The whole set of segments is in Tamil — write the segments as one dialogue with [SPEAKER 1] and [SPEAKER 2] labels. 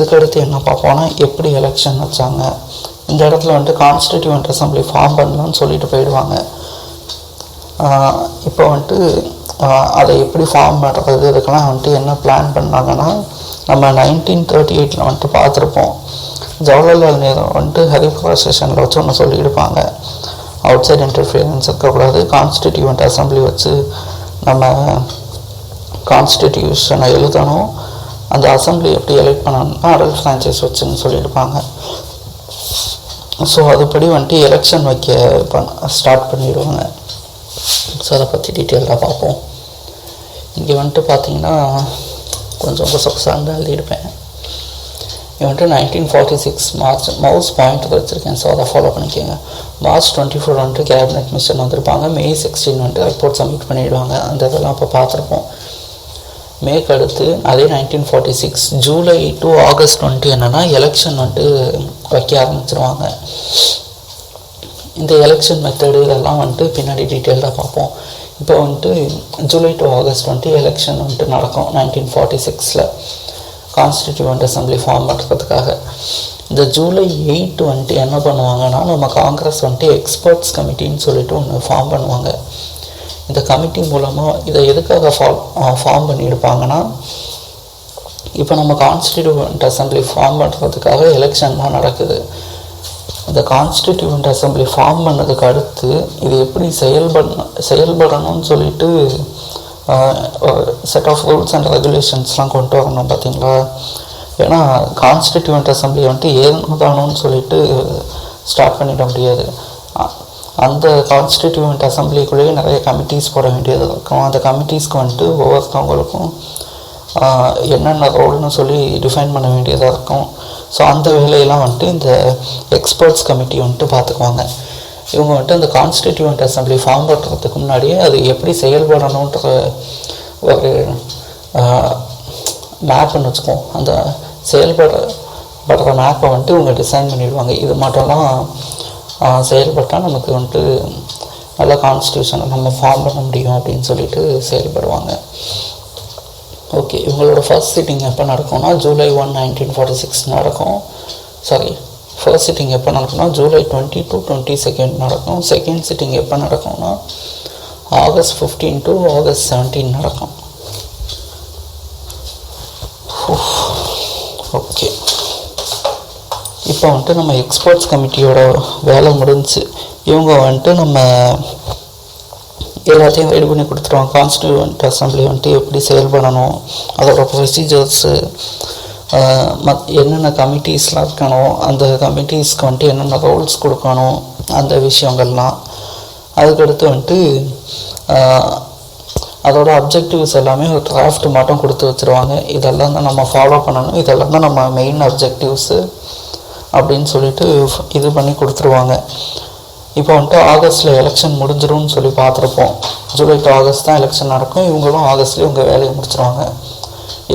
[SPEAKER 1] இதுக்கடுத்து என்ன பார்ப்போம்னா எப்படி எலெக்ஷன் வச்சாங்க. இந்த இடத்துல வந்துட்டு கான்ஸ்டிடியூவன்ட் அசம்பிளி ஃபார்ம் பண்ணலான்னு சொல்லிட்டு போயிடுவாங்க. இப்போ வந்துட்டு அதை எப்படி ஃபார்ம் பண்ணுறது, இதுக்கெல்லாம் வந்துட்டு என்ன பிளான் பண்ணாங்கன்னா, நம்ம 1938 வந்துட்டு பார்த்துருப்போம். ஜவஹர்லால் நேரு வந்துட்டு ஹரிபுரா செஷனில் வச்சு ஒன்று சொல்லியிருப்பாங்க, அவுட் சைட் இன்டர்ஃபியரன்ஸ் இருக்கக்கூடாது, கான்ஸ்டிடியூவன்ட் அசம்பிளி வச்சு நம்ம கான்ஸ்டிடியூஷனை எழுதணும், அந்த அசம்பிளி எப்படி எலெக்ட் பண்ணணும்னா அடல்ட் ஃப்ரான்ச்சைஸ் வச்சுன்னு சொல்லியிருப்பாங்க. ஸோ அதுபடி வந்துட்டு எலெக்ஷன் வைக்க ஸ்டார்ட் பண்ணிடுவாங்க. ஸோ அதை பற்றி டீட்டெயிலாக பார்ப்போம். இங்கே வந்துட்டு பார்த்தீங்கன்னா கொஞ்சம் சொசாக எழுதியிருப்பேன். இது வந்துட்டு 1946 மார்ச் மவுஸ் பாயிண்ட் வச்சுருக்கேன். ஸோ அதை ஃபாலோ பண்ணிக்கோங்க. March 24 வந்துட்டு கேபினெட் மிஷன் வந்திருப்பாங்க. May 16 வந்துட்டு ரிப்போர்ட் சப்மிட் பண்ணிவிடுவாங்க. அந்த இதெல்லாம் இப்போ பார்த்துருப்போம். மேக்கு அடுத்து அதே 1946 ஜூலை டு ஆகஸ்ட் வந்துட்டு என்னென்னா எலெக்ஷன் வந்துட்டு வைக்க ஆரம்பிச்சிருவாங்க. இந்த எலெக்ஷன் மெத்தடு இதெல்லாம் வந்துட்டு பின்னாடி டீட்டெயிலாக பார்ப்போம். இப்போ வந்துட்டு ஜூலை டு ஆகஸ்ட் வந்துட்டு எலெக்ஷன் வந்துட்டு நடக்கும் 1946 கான்ஸ்டிடியூவன்ட் அசம்பிளி ஃபார்ம் பண்ணுறதுக்காக. இந்த ஜூலை 8 வந்துட்டு என்ன பண்ணுவாங்கன்னா, நம்ம காங்கிரஸ் வந்துட்டு எக்ஸ்பர்ட்ஸ் கமிட்டின்னு சொல்லிட்டு ஒன்று ஃபார்ம் பண்ணுவாங்க. இந்த கமிட்டி மூலமாக இதை எதுக்காக ஃபார்ம் பண்ணியிருப்பாங்கன்னா, இப்போ நம்ம கான்ஸ்டிடியூவன்ட் அசம்பிளி ஃபார்ம் பண்ணுறதுக்காக எலெக்ஷன்லாம் நடக்குது. இந்த கான்ஸ்டிடியூவன்ட் அசம்பிளி ஃபார்ம் பண்ணதுக்கு அடுத்து இது எப்படி செயல்படணும்னு சொல்லிட்டு செட் ஆஃப் ரூல்ஸ் அண்ட் ரெகுலேஷன்ஸ்லாம் கொண்டு வரணும் பார்த்தீங்களா. ஏன்னா கான்ஸ்டிடியூவன்ட் அசம்பிளி வந்துட்டு ஏதானோன்னு சொல்லிட்டு ஸ்டார்ட் பண்ணிட முடியாது. அந்த கான்ஸ்டிடியூவன்ட் அசம்பிளிக்குள்ளேயே நிறைய கமிட்டிஸ் போட வேண்டியது இருக்கும். அந்த கமிட்டிஸ்க்கு வந்துட்டு ஒவ்வொருத்தவங்களுக்கும் என்னென்ன ரோல்னு சொல்லி டிஃபைன் பண்ண வேண்டியதாக இருக்கும். ஸோ அந்த வேலையெல்லாம் வந்துட்டு இந்த எக்ஸ்பர்ட்ஸ் கமிட்டி வந்துட்டு பார்த்துக்குவாங்க. இவங்க வந்துட்டு அந்த கான்ஸ்டிடியூவன்ட் அசம்பிளி ஃபார்ம் பண்ணுறதுக்கு முன்னாடியே அது எப்படி செயல்படணுன்ற ஒரு மேப்னு வச்சுக்கோம். அந்த செயல்படுற மேப்பை வந்துட்டு இவங்க டிசைன் பண்ணிடுவாங்க. இது மட்டும்லாம் செயல்பட்டால் நமக்கு வந்துட்டு நல்ல கான்ஸ்டியூஷனை நம்ம ஃபார்ம் பண்ண முடியும் அப்படின்னு சொல்லிட்டு செயல்படுவாங்க. ஓகே, இவங்களோட ஃபர்ஸ்ட் சிட்டிங் எப்போ நடக்கும்னா ஜூலை 1, 1946 நடக்கும். ஃபர்ஸ்ட் சிட்டிங் எப்போ நடக்கும்னா ஜூலை 20 to 22 நடக்கும். செகண்ட் சிட்டிங் எப்போ நடக்கும்னா ஆகஸ்ட் 15 to ஆகஸ்ட் 17 நடக்கும். ஓகே, இப்போ வந்துட்டு நம்ம எக்ஸ்பர்ட்ஸ் கமிட்டியோட வேலை முடிஞ்சு இவங்க வந்துட்டு நம்ம எல்லாத்தையும் ரெடி பண்ணி கொடுத்துருவாங்க. கான்ஸ்டிடியூவன்ட் அசம்பிளி வந்துட்டு எப்படி செயல்படணும், அதோட ப்ரொசீஜர்ஸு, என்னென்ன கமிட்டிஸ்லாம் இருக்கணும், அந்த கமிட்டிஸ்க்கு வந்துட்டு என்னென்ன ரோல்ஸ் கொடுக்கணும், அந்த விஷயங்கள்லாம். அதுக்கடுத்து வந்துட்டு அதோட அப்ஜெக்டிவ்ஸ் எல்லாமே ஒரு டிராஃப்ட் மட்டும் கொடுத்து வச்சுருவாங்க. இதெல்லாம் தான் நம்ம ஃபாலோ பண்ணணும், இதெல்லாம் தான் நம்ம மெயின் அப்ஜெக்டிவ்ஸு அப்படின்னு சொல்லிட்டு இது பண்ணி கொடுத்துருவாங்க. இப்போ வந்துட்டு ஆகஸ்ட்டில் எலெக்ஷன் முடிஞ்சிடும்னு சொல்லி பார்த்துருப்போம். ஜூலை டு ஆகஸ்ட் தான் எலெக்ஷன் நடக்கும். இவங்களும் ஆகஸ்ட்லேயே உங்கள் வேலையை முடிச்சிருவாங்க.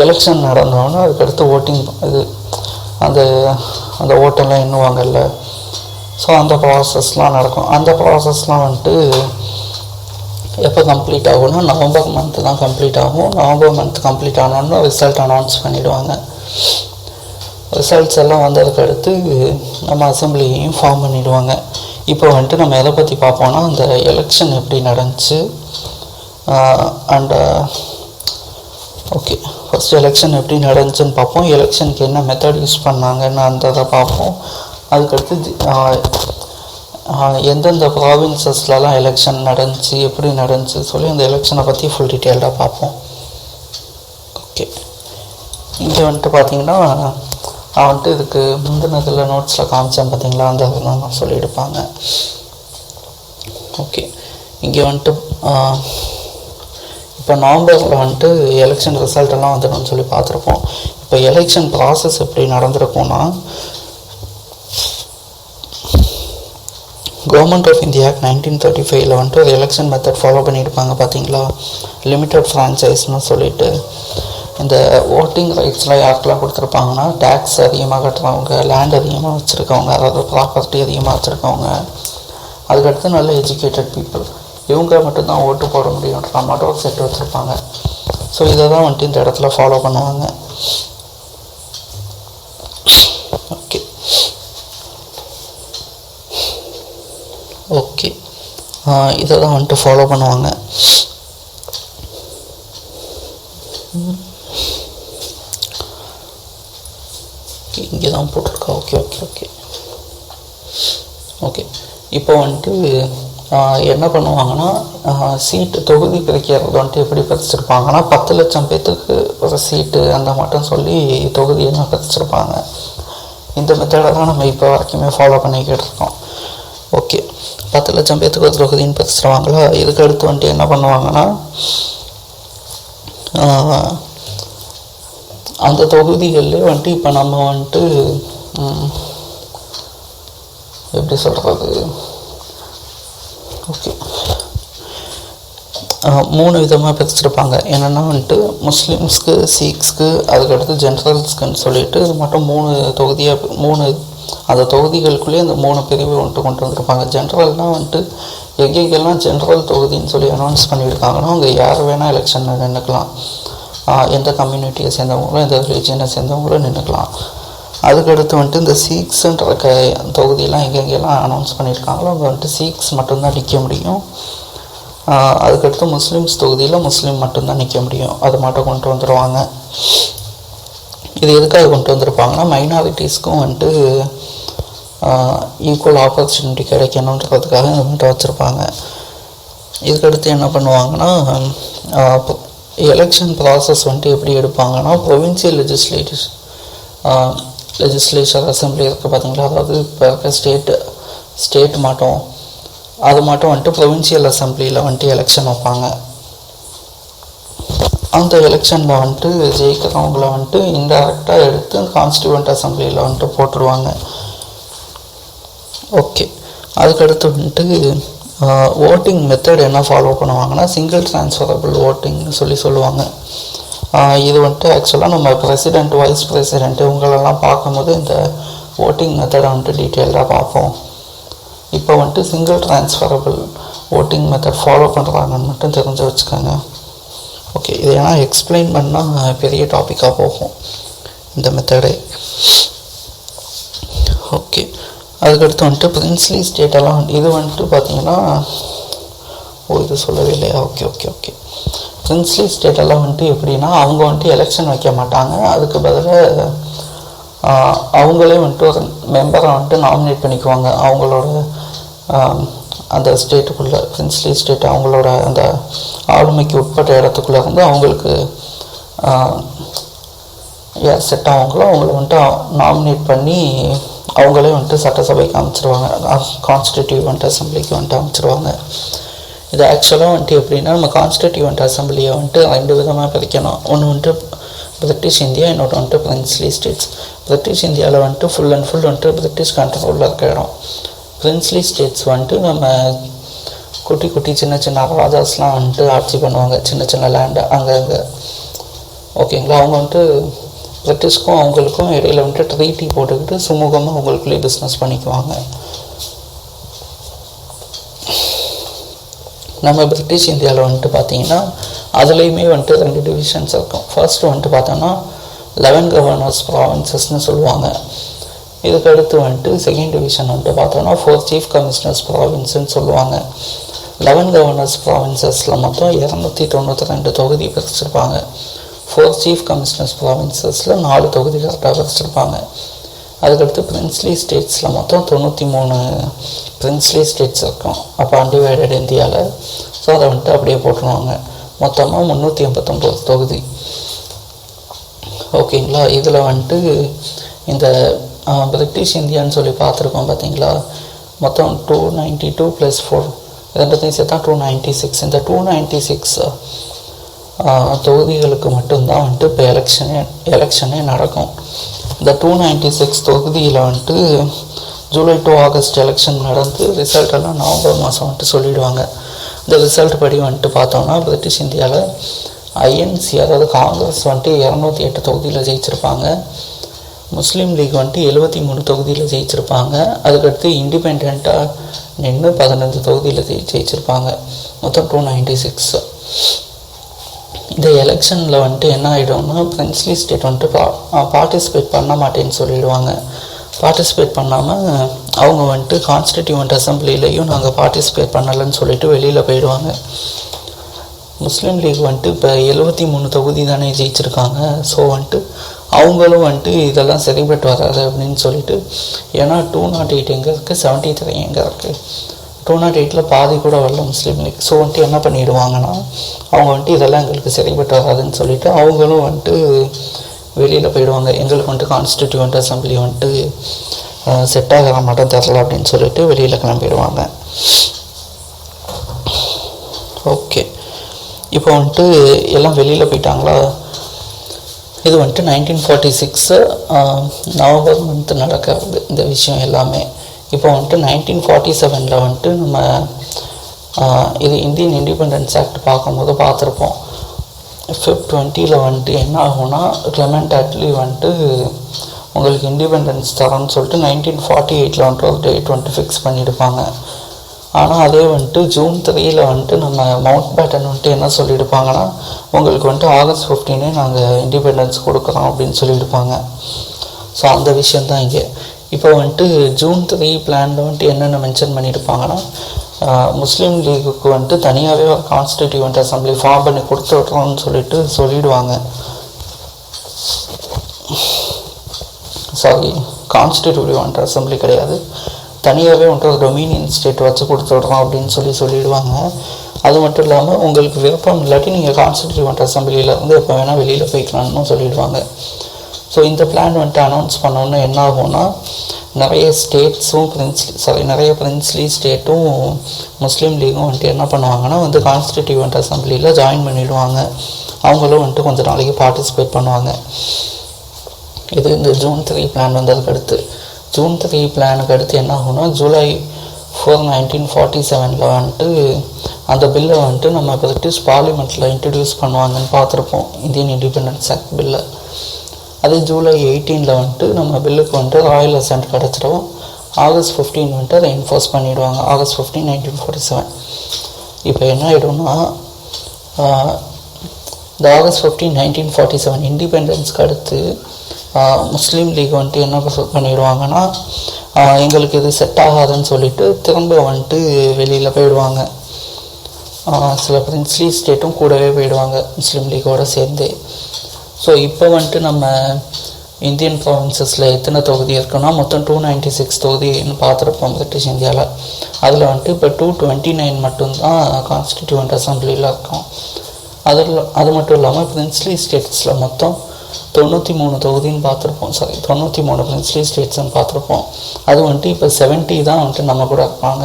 [SPEAKER 1] எலெக்ஷன் நடந்தோன்னா அதுக்கடுத்து ஓட்டிங் இது அந்த ஓட்டெல்லாம் எண்ணுவாங்கல்ல. ஸோ அந்த ப்ராசஸ்லாம் நடக்கும். அந்த ப்ராசஸ்லாம் வந்துட்டு எப்போ கம்ப்ளீட் ஆகும்னா நவம்பர் மந்த்து தான் கம்ப்ளீட் ஆகும். நவம்பர் மந்த் கம்ப்ளீட் ஆனோன்னு ரிசல்ட் அனௌன்ஸ் பண்ணிவிடுவாங்க. ரிசல்ட்ஸ் எல்லாம் வந்ததுக்கு அடுத்து நம்ம அசம்பிளியையும் ஃபார்ம் பண்ணிவிடுவாங்க. இப்போ வந்துட்டு நம்ம எதை பற்றி பார்ப்போம்னா அந்த எலெக்ஷன் எப்படி நடந்துச்சு ஓகே, ஃபஸ்ட் எலெக்ஷன் எப்படி நடந்துச்சுன்னு பார்ப்போம். எலெக்ஷனுக்கு என்ன மெத்தட் யூஸ் பண்ணாங்கன்னு அந்த இதை பார்ப்போம். அதுக்கடுத்து எந்தெந்த ப்ராவின்சஸ்லாம் எலெக்ஷன் நடந்துச்சு, எப்படி நடந்துச்சு சொல்லி அந்த எலெக்ஷனை பற்றி ஃபுல் டீட்டெயில்டாக பார்ப்போம். ஓகே, இங்கே வந்துட்டு பார்த்தீங்கன்னா வந்துட்டு இதுக்கு முந்தினதில் நோட்ஸில் காமிச்சேன் பார்த்தீங்களா, அந்த இதெல்லாம் சொல்லியிருப்பாங்க. ஓகே, இங்கே வந்துட்டு இப்போ நவம்பரில் வந்துட்டு எலெக்ஷன் ரிசல்ட்டெல்லாம் வந்துடும்னு சொல்லி பார்த்துருப்போம். இப்போ எலெக்ஷன் ப்ராசஸ் எப்படி நடந்திருக்கும்னா, கவர்மெண்ட் ஆஃப் இந்தியா ஆக்ட் 1935 வந்துட்டு ஒரு எலெக்ஷன் மெத்தட் ஃபாலோ பண்ணியிருப்பாங்க பார்த்தீங்களா, லிமிட்டட் ஃப்ரான்ச்சைஸ்னு சொல்லிட்டு. இந்த ஓட்டிங் ரைட்ஸ்லாம் யாருக்கெல்லாம் கொடுத்துருப்பாங்கன்னா, டேக்ஸ் அதிகமாக கட்டுறவங்க, லேண்ட் அதிகமாக வச்சுருக்கவங்க, அதாவது ப்ராப்பர்ட்டி அதிகமாக வச்சுருக்கவங்க, அதுக்கடுத்து நல்ல எஜுகேட்டட் பீப்புள், இவங்க மட்டும்தான் ஓட்டு போட முடியுன்ற மட்டும் ஒரு செட் வச்சுருப்பாங்க. ஸோ இதை தான் வந்துட்டு இந்த இடத்துல ஃபாலோ பண்ணுவாங்க. ஓகே ஓகே இதை தான் வந்துட்டு ஃபாலோ பண்ணுவாங்க. இங்கே தான் போட்டிருக்கா. ஓகே ஓகே ஓகே ஓகே இப்போ வந்துட்டு என்ன பண்ணுவாங்கன்னா, சீட்டு தொகுதி பிரிக்கிறது வந்துட்டு எப்படி பிரிச்சிருப்பாங்கன்னா, 10 லட்சம் பேர்த்துக்கு ஒரு சீட்டு அந்த மட்டும் சொல்லி தொகுதியெல்லாம் பிரிச்சிருப்பாங்க. இந்த மெத்தடை தான் நம்ம இப்போ வரைக்குமே ஃபாலோ பண்ணிக்கிட்டு இருக்கோம். ஓகே, 10 லட்சம் பேர்த்துக்கு ஒரு தொகுதின்னு பிரிச்சிருவாங்களா. இதுக்கு அடுத்து வந்துட்டு என்ன பண்ணுவாங்கன்னா, அந்த தொகுதிகளிலே வந்துட்டு இப்போ நம்ம வந்துட்டு எப்படி சொல்கிறது, ஓகே 3 விதமாக பிரிச்சிருப்பாங்க. என்னென்னா வந்துட்டு முஸ்லீம்ஸ்க்கு, சீக்ஸ்க்கு, அதுக்கடுத்து ஜென்ரல்ஸ்க்குன்னு சொல்லிட்டு இது மட்டும் 3 தொகுதியாக 3 அந்த தொகுதிகளுக்குள்ளேயே அந்த 3 பிரிவு வந்துட்டு கொண்டு வந்திருப்பாங்க. ஜென்ரல்னால் வந்துட்டு எங்கெங்கெல்லாம் ஜென்ரல் தொகுதின்னு சொல்லி அனௌன்ஸ் பண்ணியிருக்காங்கன்னா அங்கே யார் வேணால் எலெக்ஷனில் நின்றுக்கலாம். எந்த கம்யூனிட்டியை சேர்ந்தவங்களும் எந்த ரிலீஜியனை சேர்ந்தவங்களும் நின்றுக்கலாம். அதுக்கடுத்து வந்துட்டு இந்த சீக்ஸுன்ற தொகுதியெல்லாம் எங்கெங்கெல்லாம் அனௌன்ஸ் பண்ணியிருக்காங்களோ அங்கே வந்துட்டு சீக்ஸ் மட்டும்தான் நிற்க முடியும். அதுக்கடுத்து முஸ்லீம்ஸ் தொகுதியில் முஸ்லீம் மட்டும்தான் நிற்க முடியும். அது மட்டும் கொண்டு வந்துடுவாங்க. இது எதுக்காக கொண்டு வந்திருப்பாங்கன்னா, மைனாரிட்டிஸ்க்கும் வந்துட்டு ஈக்குவல் ஆப்பர்ச்சுனிட்டி கிடைக்கணுன்றதுக்காக இது மட்டும் வச்சுருப்பாங்க. இதுக்கடுத்து என்ன பண்ணுவாங்கன்னா, எலெக்ஷன் ப்ராசஸ் வந்துட்டு எப்படி எடுப்பாங்கன்னா, ப்ரொவின்சியல் லெஜிஸ்லேச்சர் அசம்பிளி இருக்குது பார்த்தீங்களா, அதாவது இப்போ இருக்க ஸ்டேட் மட்டும் அது மட்டும் வந்துட்டு ப்ரொவின்சியல் அசம்பிளியில் வந்துட்டு எலெக்ஷன் வைப்பாங்க. அந்த எலெக்ஷனில் வந்துட்டு ஜெயிக்கிறவங்கள வந்துட்டு இன்டைரக்டாக எடுத்து கான்ஸ்டியூவன்ட் அசம்பிளியில் வந்துட்டு போட்டுருவாங்க. ஓகே, அதுக்கடுத்து வந்துட்டு ஓட்டிங் மெத்தட் என்ன ஃபாலோ பண்ணுவாங்கன்னா, சிங்கிள் ட்ரான்ஸ்ஃபரபிள் ஓட்டிங்னு சொல்லுவாங்க. இது வந்துட்டு ஆக்சுவலாக நம்ம பிரசிடெண்ட், வைஸ் பிரசிடெண்ட் இவங்களெல்லாம் பார்க்கும்போது இந்த ஓட்டிங் மெத்தடை வந்துட்டு டீட்டெயிலாக பார்ப்போம். இப்போ வந்துட்டு single transferable voting method follow பண்ணுறாங்கன்னு மட்டும் தெரிஞ்சு வச்சுக்கோங்க. ஓகே, இது ஏன்னா எக்ஸ்பிளைன் பண்ணால் பெரிய டாப்பிக்காக போகும் இந்த மெத்தடே. ஓகே, அதுக்கடுத்து வந்துட்டு பிரின்ஸ்லி ஸ்டேட்டெல்லாம் இது வந்துட்டு பார்த்தீங்கன்னா, இது சொல்லவே இல்லையா. ஓகே ஓகே ஓகே பிரின்ஸ்லி ஸ்டேட்டெல்லாம் வந்துட்டு எப்படின்னா, அவங்க வந்துட்டு எலெக்ஷன் வைக்க மாட்டாங்க. அதுக்கு பதிலாக அவங்களே வந்துட்டு ஒரு மெம்பரை வந்துட்டு நாமினேட் பண்ணிக்குவாங்க. அவங்களோட அந்த ஸ்டேட்டுக்குள்ளே, பிரின்ஸ்லி ஸ்டேட் அவங்களோட அந்த ஆளுமைக்கு உட்பட்ட இடத்துக்குள்ளே இருந்து அவங்களுக்கு யார் செட் ஆவாங்களோ அவங்கள வந்துட்டு நாமினேட் பண்ணி அவங்களே வந்துட்டு சட்டசபைக்கு அமைச்சிருவாங்க, கான்ஸ்டிடியூவன்ட் அசம்பிளிக்கு வந்துட்டு அமைச்சிருவாங்க. இது ஆக்சுவலாக வந்துட்டு எப்படின்னா, நம்ம கான்ஸ்டிடியூவன்ட் அசம்பிளியை வந்துட்டு 2 விதமாக பிரிக்கணும். ஒன்று வந்துட்டு பிரிட்டிஷ் இந்தியா, இன்னொன்று வந்துட்டு பிரின்ஸ்லி ஸ்டேட்ஸ். பிரிட்டிஷ் இந்தியாவில் வந்துட்டு ஃபுல் அண்ட் ஃபுல் வந்துட்டு பிரிட்டிஷ் கண்ட்ரோலில் இருக்க இடம். பிரின்ஸ்லி ஸ்டேட்ஸ் வந்துட்டு நம்ம குட்டி குட்டி சின்ன சின்ன ராஜாஸ்லாம் வந்துட்டு ஆட்சி பண்ணுவாங்க, சின்ன சின்ன லேண்டு அங்கங்கே. ஓகேங்களா, அவங்க வந்துட்டு பிரிட்டிஷ்க்கும் அவங்களுக்கும் இடையில் வந்துட்டு ட்ரீட்டி போட்டுக்கிட்டு சுமூகமாக அவங்களுக்குள்ளேயே பிஸ்னஸ் பண்ணிக்குவாங்க. நம்ம பிரிட்டிஷ் இந்தியாவில் வந்துட்டு பார்த்திங்கன்னா அதுலேயுமே வந்துட்டு 2 டிவிஷன்ஸ் இருக்கும். ஃபர்ஸ்ட் வந்துட்டு பார்த்தோன்னா 11 கவர்னர்ஸ் ப்ராவின்சஸ்ன்னு சொல்லுவாங்க. இதுக்கு அடுத்து வந்துட்டு செகண்ட் டிவிஷன் வந்துட்டு பார்த்தோன்னா 4 சீஃப் கமிஷனர்ஸ் ப்ராவின்ஸ்ன்னு சொல்லுவாங்க. 11 கவர்னர்ஸ் ப்ராவின்சஸில் மொத்தம் 292 தொகுதி பிரிச்சிருப்பாங்க. 4 சீஃப் கமிஷனர்ஸ் ப்ராவின்சஸில் 4 தொகுதி கரெக்டாக பிரிச்சிருப்பாங்க. அதுக்கடுத்து பிரின்ஸ்லி ஸ்டேட்ஸில் மொத்தம் 93 பிரின்ஸ்லி ஸ்டேட்ஸ் இருக்கும் அப்போ அன்டிவைடட் இந்தியாவில். ஸோ அதை வந்துட்டு அப்படியே போட்டுருவாங்க. மொத்தமாக 389 தொகுதி. ஓகேங்களா, இதில் வந்துட்டு இந்த பிரிட்டிஷ் இந்தியான்னு சொல்லி பார்த்துருக்கோம் பார்த்தீங்களா, மொத்தம் 292 + 4 ரெண்டுத்தையும் சேர்த்தா 296. இந்த 296 தொகுதிகளுக்கு மட்டும்தான் வந்துட்டு இப்போ எலெக்ஷனே நடக்கும். இந்த 296 தொகுதியில் வந்துட்டு ஜூலை டு ஆகஸ்ட் எலெக்ஷன் நடந்து ரிசல்ட்டெல்லாம் நவம்பர் மாதம் வந்துட்டு சொல்லிவிடுவாங்க. இந்த ரிசல்ட் படி வந்துட்டு பார்த்தோன்னா பிரிட்டிஷ் இந்தியாவில் ஐஎன்சி அதாவது காங்கிரஸ் வந்துட்டு 208 தொகுதியில் ஜெயிச்சிருப்பாங்க. முஸ்லீம் லீக் வந்துட்டு 73 தொகுதியில் ஜெயிச்சிருப்பாங்க. அதுக்கடுத்து இண்டிபெண்ட்டாக நின்று 15 தொகுதியில் ஜெயிச்சிருப்பாங்க. மொத்தம் 296. இந்த எலெக்ஷனில் வந்துட்டு என்ன ஆகிடும்னா பிரின்ஸ்லி ஸ்டேட் வந்துட்டு பார்ட்டிசிபேட் பண்ண மாட்டேன்னு சொல்லிடுவாங்க. பார்ட்டிசிபேட் பண்ணாமல் அவங்க வந்துட்டு கான்ஸ்டிடியூவன்ட் அசம்பிளிலையும் நாங்கள் பார்ட்டிசிபேட் பண்ணலைன்னு சொல்லிட்டு வெளியில் போயிடுவாங்க. முஸ்லீம் லீக் வந்துட்டு இப்போ 73 தொகுதி தானே ஜெயிச்சிருக்காங்க. ஸோ வந்துட்டு அவங்களும் வந்துட்டு இதெல்லாம் சரிபட்டு வராது அப்படின்னு சொல்லிட்டு, ஏன்னா 208 எங்கே இருக்குது, 73 எங்கே இருக்குது, 208 பாதி கூட வரல முஸ்லீம் லீக். ஸோ வந்துட்டு என்ன பண்ணிடுவாங்கன்னா அவங்க வந்துட்டு இதெல்லாம் எங்களுக்கு சரிபட்டு வராதுன்னு சொல்லிட்டு அவங்களும் வந்துட்டு வெளியில் போயிடுவாங்க. எங்களுக்கு வந்துட்டு கான்ஸ்டிடியூவன்ட் அசம்பிளி வந்துட்டு செட் ஆகிற மட்டும் தரல அப்படின்னு சொல்லிட்டு வெளியில் கிளம்பிடுவாங்க. ஓகே, இப்போ வந்துட்டு எல்லாம் வெளியில் போயிட்டாங்களா. இது வந்துட்டு 1946 நவம்பர் மந்த் நடக்கிறது இந்த விஷயம் எல்லாமே. இப்போ வந்துட்டு 1947 வந்துட்டு நம்ம இது இந்தியன் இண்டிபெண்டன்ஸ் ஆக்ட் பார்க்கும்போது பார்த்துருப்போம். Feb 20 வந்துட்டு என்ன ஆகும்னா கிளெமெண்ட் அட்லி வந்துட்டு உங்களுக்கு இண்டிபெண்டன்ஸ் தரோன்னு சொல்லிட்டு 1948 வந்துட்டு ஒரு டேட் வந்துட்டு ஃபிக்ஸ் பண்ணியிருப்பாங்க. ஆனால் அதே வந்துட்டு June 3 வந்துட்டு நம்ம மவுண்ட் பேட்டன் வந்துட்டு என்ன சொல்லியிருப்பாங்கன்னா உங்களுக்கு வந்துட்டு August 15 நாங்கள் இண்டிபெண்டன்ஸ் கொடுக்குறோம் அப்படின்னு சொல்லியிருப்பாங்க. ஸோ அந்த விஷயந்தான் இங்கே. இப்போ வந்துட்டு June 3 பிளானில் வந்துட்டு என்னென்ன மென்ஷன் பண்ணியிருப்பாங்கன்னா முஸ்லீம் லீகுக்கு வந்துட்டு தனியாகவே ஒரு கான்ஸ்டிடியூவன்ட் அசம்பிளி ஃபார்ம் பண்ணி கொடுத்து விட்றோம்னு சொல்லிடுவாங்க. சாரி, கான்ஸ்டிடியூவன்ட் அசம்பிளி கிடையாது, தனியாகவே வந்துட்டு ஒரு டொமினியன் ஸ்டேட் வச்சு கொடுத்துட்றோம் அப்படின்னு சொல்லிடுவாங்க. அது மட்டும் இல்லாமல் உங்களுக்கு விருப்பம் இல்லாட்டி நீங்கள் கான்ஸ்டிடியூவன்ட் அசம்பிளியிலேருந்து எப்போ வேணால் வெளியில் போய்க்கலான்னு சொல்லிடுவாங்க. ஸோ இந்த பிளான் வந்துட்டு அனௌன்ஸ் பண்ணோன்னா என்ன ஆகும்னா நிறைய ஸ்டேட்ஸும் நிறைய பிரின்ஸ்லி ஸ்டேட்டும் முஸ்லீம் லீகும் வந்துட்டு என்ன பண்ணுவாங்கன்னா வந்து கான்ஸ்டிடியூவன்ட் அசம்பிளியில் ஜாயின் பண்ணிவிடுவாங்க. அவங்களும் வந்துட்டு கொஞ்சம் நாளைக்கு பார்ட்டிசிபேட் பண்ணுவாங்க. இது இந்த June 3 பிளான் வந்ததுக்கு அடுத்து. June 3 பிளானுக்கு அடுத்து என்ன ஆகும்னா July 4, 1947 வந்துட்டு அந்த பில்லை வந்துட்டு நம்ம பிரிட்டிஷ் பார்லிமெண்ட்டில் இன்ட்ரடியூஸ் பண்ணுவாங்கன்னு பார்த்துருப்போம், இந்தியன் இண்டிபெண்டன்ஸ் ஆக்ட் பில்லை. அதே July 18 வந்துட்டு நம்ம பில்லுக்கு வந்துட்டு ராயல் அசென்ட் கிடச்சிடும். August 15 வந்துட்டு அதை என்ஃபோர்ஸ் பண்ணிவிடுவாங்க, August 15, 1947. இப்போ என்ன ஆகிடும்னா இந்த August 15, 1947 இண்டிபெண்டன்ஸ்க்கு அடுத்து முஸ்லீம் லீக் வந்துட்டு என்ன பண்ணிடுவாங்கன்னா எங்களுக்கு இது செட் ஆகாதுன்னு சொல்லிட்டு திரும்ப வந்துட்டு வெளியில் போயிடுவாங்க. சில பிரின்ஸ்லி ஸ்டேட்டும் கூடவே போயிடுவாங்க முஸ்லீம் லீக்கோடு சேர்ந்து. ஸோ இப்போ வந்துட்டு நம்ம இந்தியன் ப்ராவின்சஸில் எத்தனை தொகுதி இருக்குன்னா மொத்தம் 296 தொகுதின்னு பார்த்துருப்போம் பிரிட்டிஷ் இந்தியாவில். அதில் வந்துட்டு இப்போ 229 மட்டும்தான் கான்ஸ்டிடியூவன்ட் அசம்பிளியில் இருக்கும். அது மட்டும் இல்லாமல் பிரின்ஸ்லி ஸ்டேட்ஸில் மொத்தம் 93 தொகுதின்னு பார்த்துருப்போம். 93 பிரின்ஸ்லி ஸ்டேட்ஸ்ன்னு பார்த்துருப்போம். அது வந்துட்டு இப்போ 70 தான் வந்துட்டு நம்ம கூட இருப்பாங்க.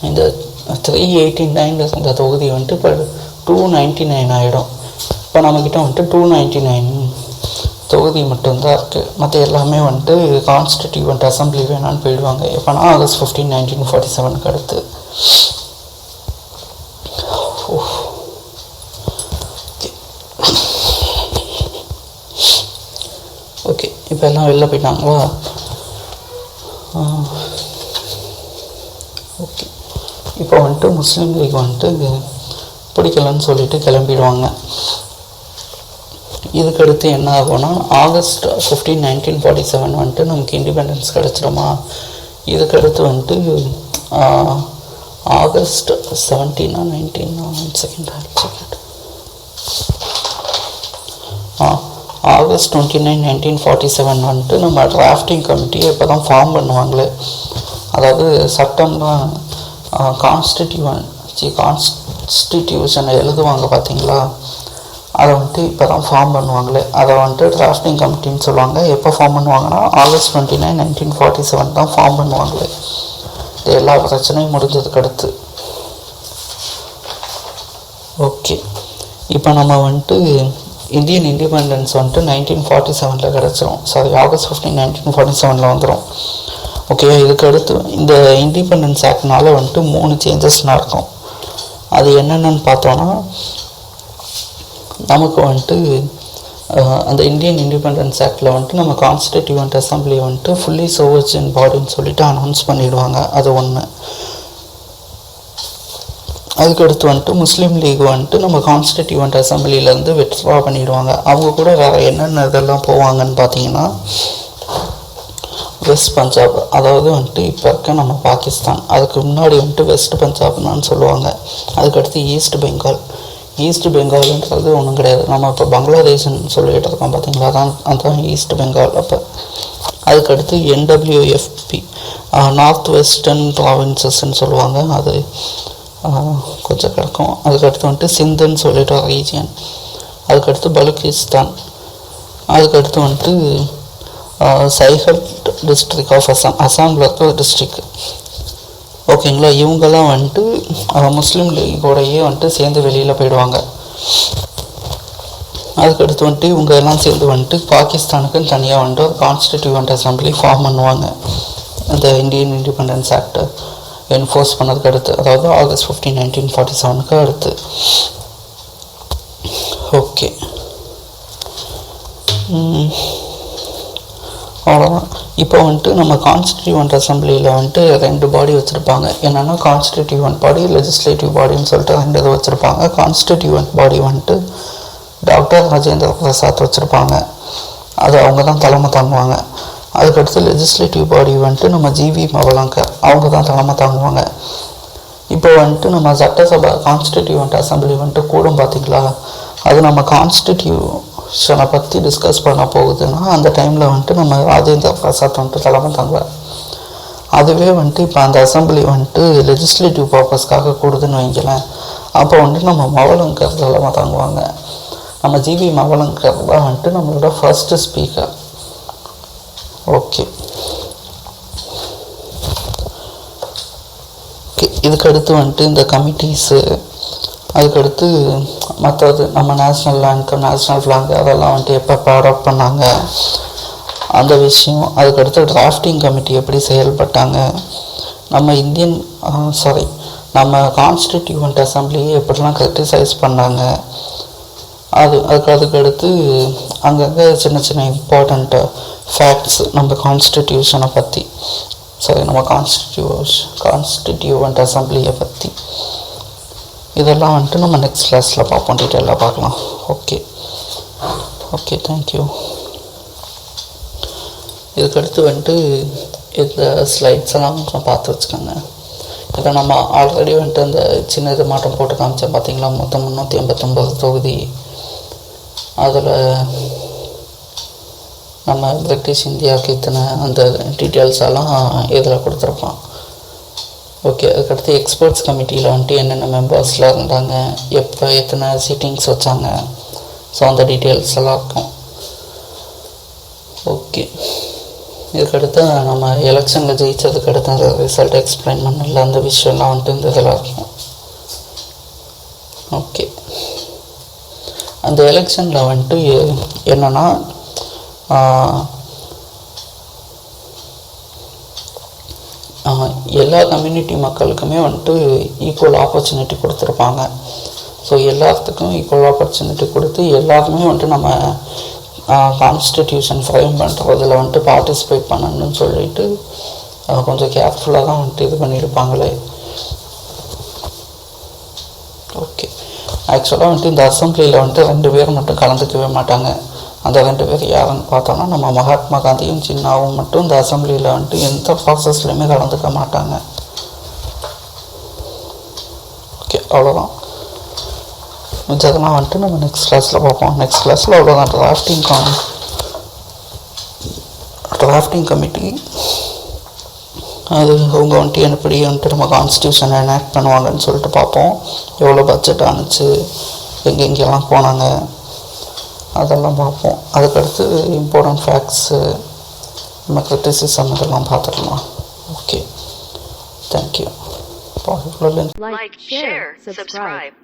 [SPEAKER 1] இந்த 389 இந்த தொகுதி வந்துட்டு இப்போ 299 ஆகிடும். இப்போ நம்மக்கிட்ட வந்துட்டு 299 தொகுதி மட்டும்தான் இருக்குது. மற்ற எல்லாமே வந்துட்டு கான்ஸ்டிடியூவன்ட் அசம்பிளி வேணான்னு போயிடுவாங்க. எப்போனா August 15, 1947 அடுத்து. ஓகே, இப்போ எல்லாம் வெளில போயிட்டாங்களா? ஓகே, இப்போ வந்துட்டு முஸ்லீம் லீக் வந்துட்டு பிடிக்கலன்னு சொல்லிட்டு கிளம்பிடுவாங்க. இதுக்கடுத்து என்ன ஆகும்னா August 15, 1947 வந்துட்டு நமக்கு இண்டிபெண்டன்ஸ் கிடச்சிடுமா. இதுக்கடுத்து வந்துட்டு August 17, 19 செகண்ட் August 29, 1947 வந்துட்டு நம்ம டிராஃப்டிங் கமிட்டியை இப்போ தான் ஃபார்ம் பண்ணுவாங்களே. அதாவது சட்டம்லாம் கான்ஸ்டிடியூஷனை எழுதுவாங்க பார்த்தீங்களா, அதை வந்துட்டு இப்போ தான் ஃபார்ம் பண்ணுவாங்களே. அதை வந்துட்டு டிராஃப்டிங் கமிட்டின்னு சொல்லுவாங்க. எப்போ ஃபார்ம் பண்ணுவாங்கன்னா August 29, 1947 தான் ஃபார்ம் பண்ணுவாங்களே. இது எல்லா பிரச்சனையும் முடிஞ்சதுக்கு அடுத்து. ஓகே, இப்போ நம்ம வந்துட்டு இந்தியன் இண்டிபெண்டன்ஸ் வந்துட்டு 1947 கிடச்சிரும். August 15, 1947 வந்துடும். ஓகே, இதுக்கு அடுத்து இந்த இண்டிபெண்டன்ஸ் ஆக்ட்னால வந்துட்டு 3 சேஞ்சஸ் நடக்கும். அது என்னென்னு பார்த்தோன்னா நமக்கு வந்துட்டு அந்த இந்தியன் இண்டிபெண்டன்ஸ் ஆக்டில் வந்துட்டு நம்ம கான்ஸ்டிடியூவன்ட் அசம்பிளி வந்துட்டு ஃபுல்லி சோவர்ஜின் பாடின்னு சொல்லிட்டு அனௌன்ஸ் பண்ணிடுவாங்க. அது ஒன்று. அதுக்கடுத்து வந்துட்டு முஸ்லீம் லீக் வந்துட்டு நம்ம கான்ஸ்டிடியூவன்ட் அசம்பிளிலேருந்து வித்ட்ரா பண்ணிடுவாங்க. அவங்க கூட வேறு என்னென்ன இதெல்லாம் போவாங்கன்னு பார்த்தீங்கன்னா, வெஸ்ட் பஞ்சாப், அதாவது வந்துட்டு இப்போ இருக்க நம்ம பாகிஸ்தான், அதுக்கு முன்னாடி வந்துட்டு வெஸ்ட் பஞ்சாப்னு சொல்லுவாங்க. அதுக்கடுத்து ஈஸ்ட் பெங்கால். ஈஸ்ட் பெங்கால்ன்றது ஒன்றும் கிடையாது, நம்ம இப்போ பங்களாதேஷ்ன்னு சொல்லிகிட்டு இருக்கோம் பார்த்தீங்களா, அதான் ஈஸ்ட் பெங்கால். அப்போ அதுக்கடுத்து NWFP, நார்த் வெஸ்டர்ன் ப்ராவின்சஸ்ன்னு சொல்லுவாங்க, அது கொஞ்சம் கிடக்கும். அதுக்கடுத்து வந்துட்டு சிந்துன்னு சொல்லிட்டு ஒரு ரீஜியன். அதுக்கடுத்து பலுக்கிஸ்தான். அதுக்கடுத்து வந்துட்டு சைஹட் டிஸ்ட்ரிக் ஆஃப் அசாமில் இருக்க ஒரு டிஸ்ட்ரிக். ஓகேங்களா, இவங்கெல்லாம் வந்துட்டு முஸ்லீம் லீகோடையே வந்துட்டு சேர்ந்து வெளியில் போயிடுவாங்க. அதுக்கடுத்து வந்துட்டு இவங்க எல்லாம் சேர்ந்து வந்துட்டு பாகிஸ்தானுக்குன்னு தனியாக வந்துட்டு ஒரு கான்ஸ்டிடியூவன்ட் அசம்பிளி ஃபார்ம் பண்ணுவாங்க. இந்த இந்தியன் இண்டிபெண்டன்ஸ் ஆக்டை என்ஃபோர்ஸ் பண்ணதுக்கு அடுத்து, அதாவது August 15, 1947 அடுத்து. ஓகே, அவ்வளோதான். இப்போ வந்துட்டு நம்ம கான்ஸ்டிடியூவன்ட் அசம்பிளியில் வந்துட்டு 2 பாடி வச்சுருப்பாங்க. என்னென்னா கான்ஸ்டிடியூவன்ட் பாடி, லெஜிஸ்லேட்டிவ் பாடின்னு சொல்லிட்டு 2 இது வச்சுருப்பாங்க. கான்ஸ்டிடியூவன்ட் பாடி வந்துட்டு டாக்டர் ராஜேந்திர பிரசாத் வச்சுருப்பாங்க, அது அவங்க தான் தலைமை தாங்குவாங்க. அதுக்கடுத்து லெஜிஸ்லேட்டிவ் பாடி வந்துட்டு நம்ம GV மவலங்கர், அவங்க தான் தலைமை தாங்குவாங்க. இப்போ வந்துட்டு நம்ம சட்டசபை கான்ஸ்டிடியூவன்ட் அசம்பிளி வந்துட்டு கூடும் பார்த்திங்களா, அது நம்ம கான்ஸ்டிடியூஷனை பற்றி டிஸ்கஸ் பண்ண போகுதுன்னா அந்த டைமில் வந்துட்டு நம்ம ராஜேந்திர பிரசாத் வந்துட்டு தலைமை தாங்குவார். அதுவே வந்துட்டு இப்போ அந்த அசம்பிளி வந்துட்டு லெஜிஸ்லேட்டிவ் பர்பஸ்க்காக கூடுதுன்னு வைங்களேன், அப்போ வந்துட்டு நம்ம மவலங்கர் தலைமை தாங்குவாங்க. நம்ம GV மவலங்கர் தான் வந்துட்டு நம்மளோட ஃபர்ஸ்ட் ஸ்பீக்கர். ஓகே, இதுக்கடுத்து வந்துட்டு இந்த கமிட்டிஸு, அதுக்கடுத்து மற்றது நம்ம நேஷ்னல் ஆந்தம், நேஷ்னல் ஃப்ளாக் அதெல்லாம் வந்துட்டு எப்போ அடாப்ட் பண்ணாங்க அந்த விஷயம். அதுக்கடுத்து டிராஃப்டிங் கமிட்டி எப்படி செயல்பட்டாங்க, நம்ம கான்ஸ்டிடியூவன்ட் அசம்பிளியை எப்படிலாம் கிரிட்டிசைஸ் பண்ணாங்க, அதுக்கடுத்து அங்கங்கே சின்ன சின்ன இம்பார்ட்டண்ட் ஃபேக்ட்ஸ் நம்ம கான்ஸ்டிடியூஷனை பற்றி, நம்ம கான்ஸ்டிடியூவன்ட் அசம்பிளியை பற்றி, இதெல்லாம் வந்துட்டு நம்ம நெக்ஸ்ட் கிளாஸில் பார்ப்போம், டீட்டெயிலாக பார்க்கலாம். Okay, thank you. இதுக்கடுத்து வந்துட்டு இந்த ஸ்லைட்ஸ் எல்லாம் கொஞ்சம் பார்த்து வச்சுக்கோங்க. இதை நம்ம ஆல்ரெடி வந்துட்டு அந்த சின்ன இது மாற்றம் போட்டு காமிச்சேன் பார்த்தீங்களா, மொத்தம் 389 தொகுதி. அதில் நம்ம பிரிட்டிஷ் இந்தியாவுக்கு இத்தனை அந்த டீட்டெயில்ஸ் எல்லாம் இதில் கொடுத்துருப்பான். ஓகே, அதுக்கடுத்து எக்ஸ்பர்ட்ஸ் கமிட்டியில் வந்துட்டு என்னென்ன மெம்பர்ஸ்லாம் இருந்தாங்க, எப்போ எத்தனை சீட்டிங்ஸ் வச்சாங்க, ஸோ அந்த டீட்டெயில்ஸ் எல்லாம் இருக்கும். ஓகே, இதுக்கடுத்து நம்ம எலெக்ஷனில் ஜெயிச்சதுக்கு அடுத்து அந்த ரிசல்ட் எக்ஸ்பிளைன் பண்ணல, அந்த விஷயம்லாம் வந்துட்டு இந்த இதில் இருக்கும். ஓகே, அந்த எலெக்ஷனில் வந்துட்டு என்னென்னா எல்லா கம்யூனிட்டி மக்களுக்குமே வந்துட்டு ஈக்குவல் ஆப்பர்ச்சுனிட்டி கொடுத்துருப்பாங்க. ஸோ எல்லாத்துக்கும் ஈக்குவல் ஆப்பர்ச்சுனிட்டி கொடுத்து எல்லாருமே வந்துட்டு நம்ம கான்ஸ்டிடியூஷன் ஃப்ரேம் பண்ணுறதில் வந்துட்டு பார்ட்டிசிபேட் பண்ணணும்னு சொல்லிட்டு கொஞ்சம் கேர்ஃபுல்லாக தான் வந்துட்டு இது பண்ணியிருப்பாங்களே. ஓகே, ஆக்சுவலாக வந்துட்டு இந்த அசம்பிளியில் வந்துட்டு 2 பேர் மட்டும் கலந்துக்கவே மாட்டாங்க. அந்த 2 பேர் யாருன்னு பார்த்தோன்னா நம்ம மகாத்மா காந்தியும் சின்னாவும் மட்டும் இந்த அசம்பிளியில் வந்துட்டு எந்த ப்ராசஸ்லையுமே கலந்துக்க மாட்டாங்க. ஓகே, அவ்வளோதான். மிச்சதெல்லாம் வந்துட்டு நம்ம நெக்ஸ்ட் கிளாஸில் பார்ப்போம். நெக்ஸ்ட் கிளாஸில் அவ்வளோதான். டிராஃப்டிங் கமிட்டி அது அவங்க வந்துட்டு எப்படி வந்துட்டு நம்ம கான்ஸ்டியூஷனை எனாக்ட் பண்ணுவாங்கன்னு சொல்லிட்டு பார்ப்போம். எவ்வளோ பட்ஜெட் ஆணுச்சு, எங்கெங்கெல்லாம் போனாங்க, அதெல்லாம் பார்ப்போம். அதுக்கடுத்து இம்பார்ட்டன்ட் ஃபேக்ட்ஸு, நம்ம கிரிட்டிசிசம் இதெல்லாம் பார்த்துக்கலாம். Okay, thank you.
[SPEAKER 2] Like, share, subscribe.